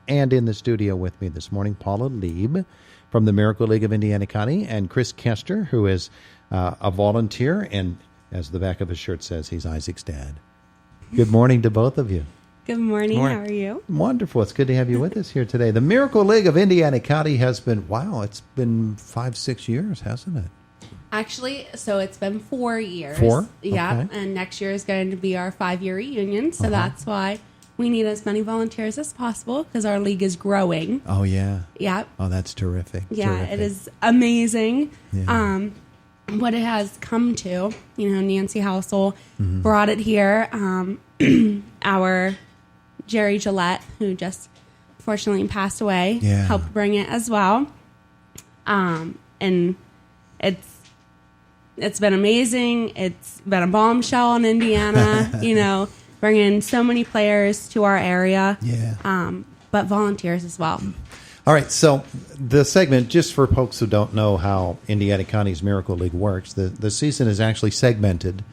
And in the studio with me this morning, Paula Lieb from the Miracle League of Indiana County, and Chris Kester, who is a volunteer, and as the back of his shirt says, he's Isaac's dad. Good morning to both of you. Good morning. How are you? Wonderful. It's good to have you with us here today. The Miracle League of Indiana County has been, it's been 5-6 years, hasn't it? Actually, so it's been 4 years. 4? Yeah, Okay. and next year is going to be our 5-year reunion, so that's why we need as many volunteers as possible because our league is growing. Oh, yeah. Yeah. Oh, that's terrific. Yeah, Terrific. it is amazing. Yeah. What it has come to. Nancy Housel brought it here. Our Jerry Gillette, who just fortunately passed away, helped bring it as well. And it's been amazing. It's been a bombshell in Indiana, bringing so many players to our area. Yeah. But volunteers as well. All right, so the segment, just for folks who don't know how Indiana County's Miracle League works, the season is actually segmented,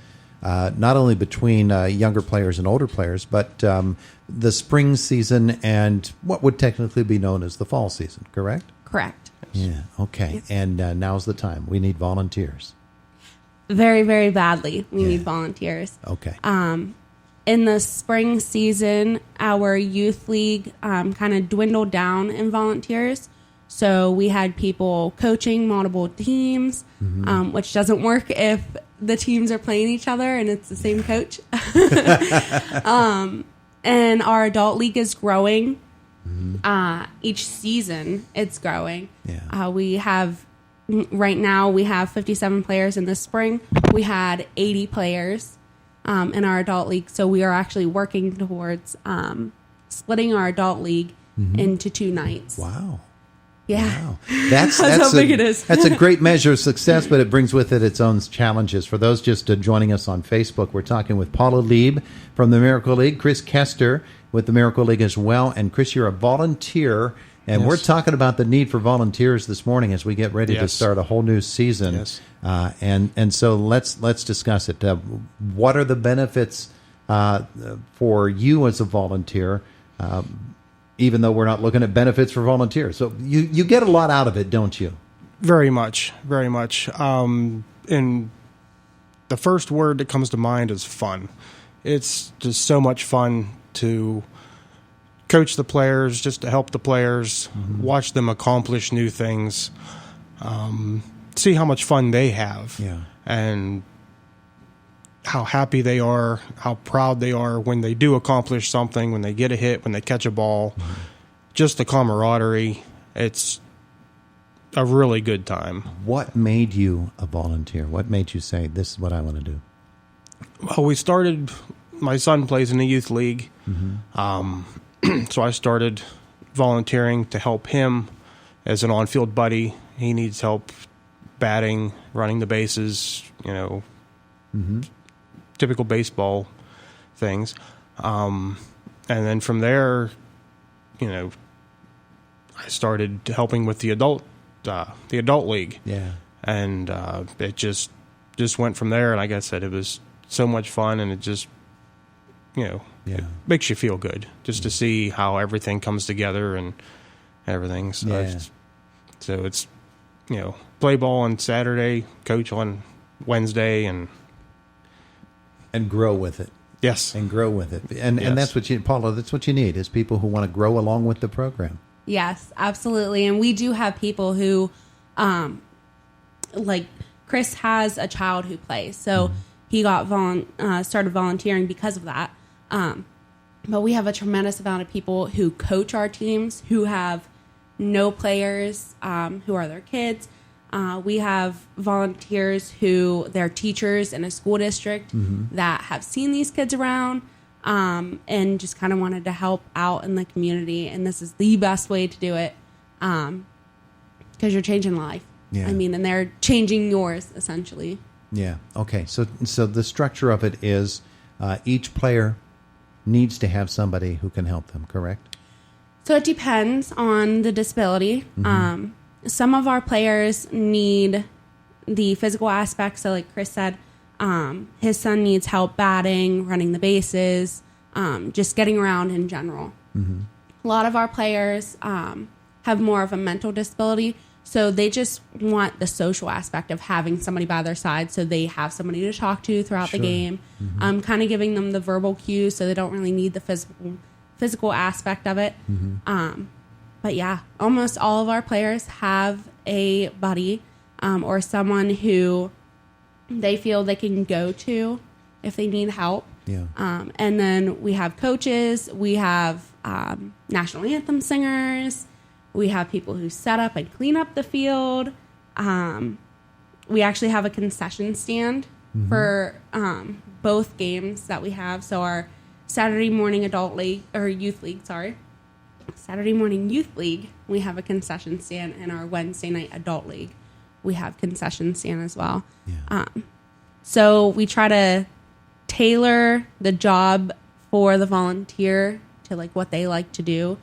not only between younger players and older players, but the spring season and what would technically be known as the fall season, correct? Correct. Yeah, okay. And now's the time. We need volunteers. Very, very badly. We need volunteers. Okay. In the spring season, our youth league kind of dwindled down in volunteers. So we had people coaching multiple teams, which doesn't work if the teams are playing each other and it's the same coach. And our adult league is growing. Each season, it's growing. Yeah. Right now, we have 57 players in the spring. We had 80 players in our adult league. So we are actually working towards splitting our adult league into 2 nights. Wow. Yeah. Wow. That's how big it is. That's a great measure of success, but it brings with it its own challenges. For those just joining us on Facebook, we're talking with Paula Lieb from the Miracle League, Chris Kester with the Miracle League as well. And Chris, you're a volunteer, and we're talking about the need for volunteers this morning as we get ready to start a whole new season. Yes. And so let's discuss it. What are the benefits for you as a volunteer? Even though we're not looking at benefits for volunteers. So you get a lot out of it, don't you? Very much, very much. And the first word that comes to mind is fun. It's just so much fun to coach the players, just to help the players, watch them accomplish new things, see how much fun they have, and how happy they are, how proud they are when they do accomplish something, when they get a hit, when they catch a ball. Just the camaraderie. It's a really good time. What made you a volunteer? What made you say, this is what I want to do? Well, my son plays in the youth league, so I started volunteering to help him as an on-field buddy. He needs help batting, running the bases, typical baseball things. And then from there, I started helping with the adult league. Yeah. And it just went from there. And like I said, it was so much fun, and it just, it makes you feel good just to see how everything comes together and everything. So, so it's, play ball on Saturday, coach on Wednesday, and grow with it. Yes. And grow with it. And that's what Paula, that's what you need, is people who want to grow along with the program. Yes, absolutely. And we do have people who, like Chris has a child who plays, so he got started volunteering because of that. But we have a tremendous amount of people who coach our teams, who have no players, who are their kids. We have volunteers who they're teachers in a school district that have seen these kids around and just kind of wanted to help out in the community. And this is the best way to do it because you're changing life. Yeah. I mean, and they're changing yours, essentially. Yeah. Okay. So the structure of it is each player needs to have somebody who can help them, correct? So it depends on the disability. Some of our players need the physical aspects. So like Chris said, his son needs help batting, running the bases, just getting around in general. a lot of our players have more of a mental disability, so they just want the social aspect of having somebody by their side, so they have somebody to talk to throughout the game. Kind of giving them the verbal cues, so they don't really need the physical aspect of it. But yeah, almost all of our players have a buddy or someone who they feel they can go to if they need help. Yeah. And then we have coaches, we have national anthem singers, we have people who set up and clean up the field. We actually have a concession stand for both games that we have. So our Saturday morning youth league, Saturday morning youth league, we have a concession stand, and our Wednesday night adult league, we have concession stand as well. Yeah. So we try to tailor the job for the volunteer to like what they like to do.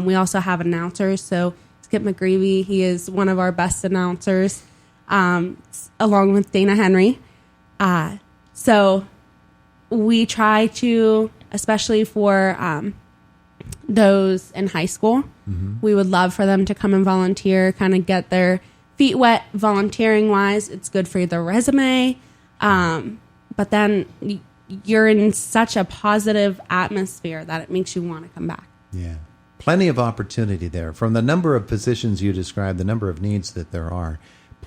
We also have announcers. So Skip McGreevy, he is one of our best announcers, along with Dana Henry. So we try to, especially for those in high school, we would love for them to come and volunteer, kind of get their feet wet volunteering wise. It's good for their resume. But then you're in such a positive atmosphere that it makes you want to come back. Yeah. Plenty of opportunity there. From the number of positions you described, the number of needs that there are,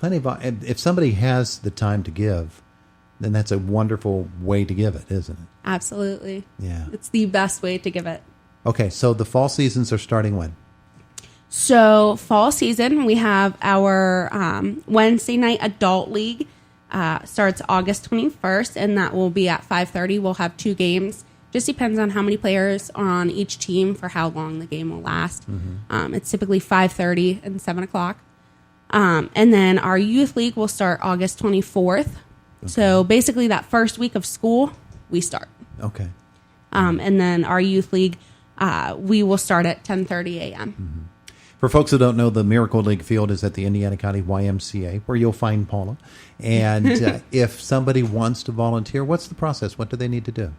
if somebody has the time to give, then that's a wonderful way to give it, isn't it? Absolutely. Yeah. It's the best way to give it. Okay, so the fall seasons are starting when? So fall season, we have our Wednesday night adult league. Starts August 21st, and that will be at 5:30. We'll have 2 games. Just depends on how many players are on each team for how long the game will last. It's typically 5:30 and 7 o'clock. And then our youth league will start August 24th. Okay. So basically that first week of school, we start. Okay. And then our youth league, we will start at 10:30 a.m. For folks who don't know, the Miracle League field is at the Indiana County YMCA, where you'll find Paula. And if somebody wants to volunteer, what's the process? What do they need to do?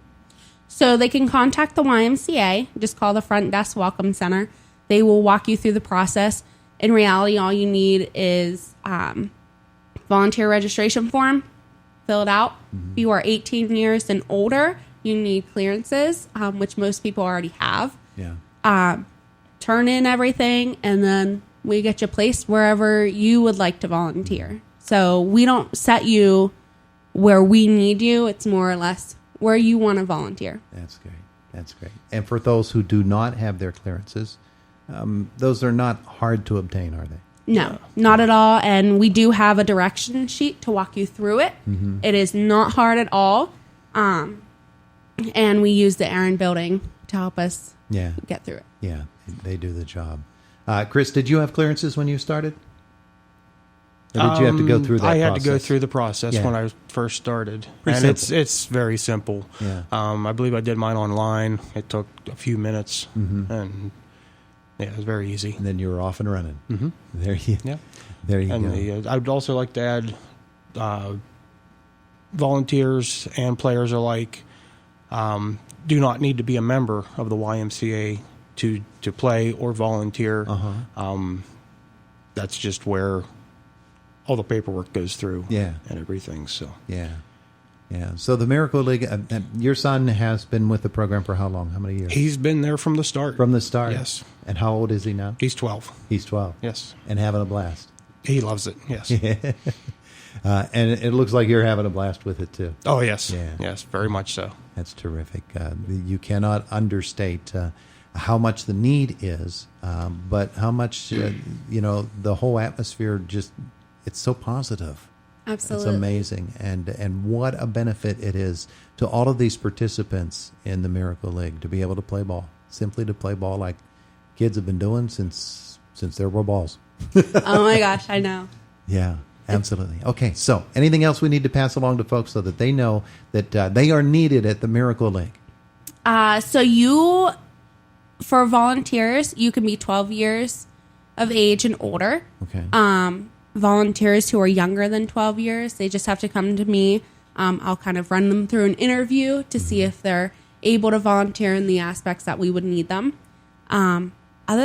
So they can contact the YMCA. Just call the front desk welcome center. They will walk you through the process. In reality, all you need is volunteer registration form. Fill it out. If you are 18 years and older, you need clearances, which most people already have. Yeah. Turn in everything, and then we get you placed wherever you would like to volunteer. So we don't set you where we need you. It's more or less where you want to volunteer. That's great. That's great. And for those who do not have their clearances, those are not hard to obtain, are they? No, not at all. And we do have a direction sheet to walk you through it. It is not hard at all. And we use the Aaron building to help us get through it. Yeah, they do the job. Chris, did you have clearances when you started? Or did you have to go through that process? I had to go through the process when I first started. Pretty and simple. it's very simple. Yeah. I believe I did mine online. It took a few minutes. And it was very easy. And then you were off and running. There you go. I would also like to add volunteers and players alike do not need to be a member of the YMCA to play or volunteer. That's just where all the paperwork goes through and everything. So Yeah. So the Miracle League, your son has been with the program for how long? How many years? he's been there from the start. From the start? Yes. And how old is he now? He's 12. He's 12. Yes. And having a blast. He loves it. Yes. And it looks like you're having a blast with it too. Oh, yes. Yeah. Yes, very much so. That's terrific. You cannot understate how much the need is, but how much, the whole atmosphere it's so positive. Absolutely. It's amazing. And what a benefit it is to all of these participants in the Miracle League to be able to play ball, simply to play ball like kids have been doing since there were balls. Oh my gosh, I know. Yeah. Absolutely. Okay, so anything else we need to pass along to folks so that they know that they are needed at the Miracle League? For volunteers, you can be 12 years of age and older. Okay. Volunteers who are younger than 12 years, they just have to come to me. I'll kind of run them through an interview to see if they're able to volunteer in the aspects that we would need them. Other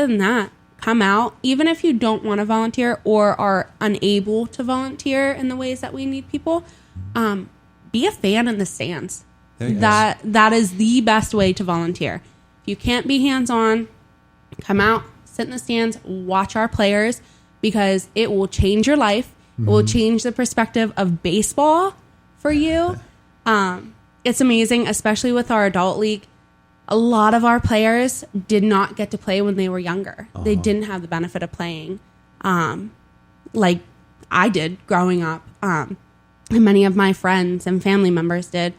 than that, come out. Even if you don't want to volunteer or are unable to volunteer in the ways that we need people, be a fan in the stands. That is the best way to volunteer. If you can't be hands-on, come out, sit in the stands, watch our players, because it will change your life. It will change the perspective of baseball for you. It's amazing, especially with our adult league. A lot of our players did not get to play when they were younger. They didn't have the benefit of playing like I did growing up. And many of my friends and family members did.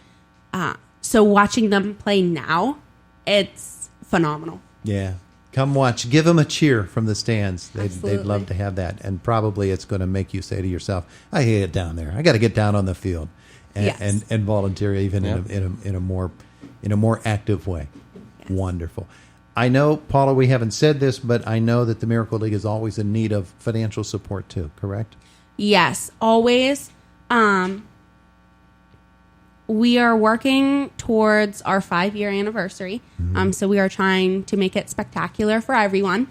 So watching them play now, it's phenomenal. Yeah. Come watch. Give them a cheer from the stands. They'd Absolutely. love to have that. And probably it's going to make you say to yourself, I hate it down there. I got to get down on the field and, Yes. and volunteer even in a more active way. Yes. Wonderful. I know, Paula, we haven't said this, but I know that the Miracle League is always in need of financial support too, correct? Yes, always. We are working towards our 5-year anniversary. So we are trying to make it spectacular for everyone.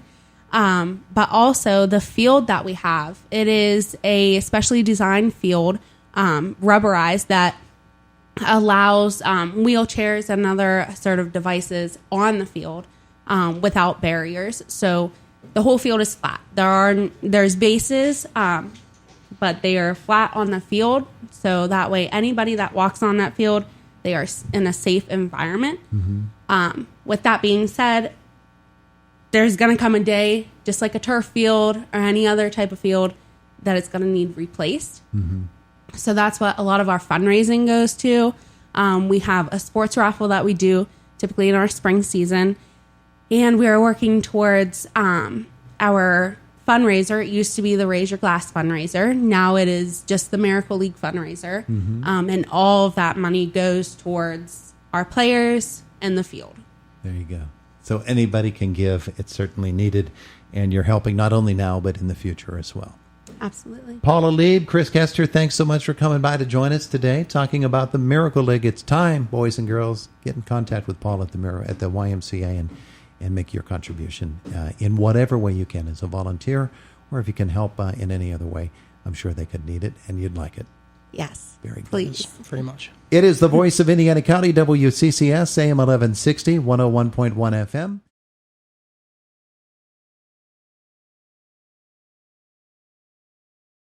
But also the field that we have, it is a specially designed field, rubberized, that allows wheelchairs and other sort of devices on the field without barriers. So the whole field is flat. There's bases, but they are flat on the field. So that way, anybody that walks on that field, they are in a safe environment. With that being said, there's going to come a day, just like a turf field or any other type of field, that it's going to need replaced. So that's what a lot of our fundraising goes to. We have a sports raffle that we do typically in our spring season. And we are working towards our fundraiser. It used to be the Raise Your Glass fundraiser. Now it is just the Miracle League fundraiser. And all of that money goes towards our players and the field. There you go. So anybody can give. It's certainly needed. And you're helping not only now, but in the future as well. Absolutely. Paula Lieb, Chris Kester, thanks so much for coming by to join us today, talking about the Miracle League. It's time, boys and girls, get in contact with Paula at the YMCA and make your contribution in whatever way you can as a volunteer, or if you can help in any other way. I'm sure they could need it, and you'd like it. Yes. Very good. Please. Very much. It is the voice of Indiana County, WCCS, AM 1160, 101.1 FM.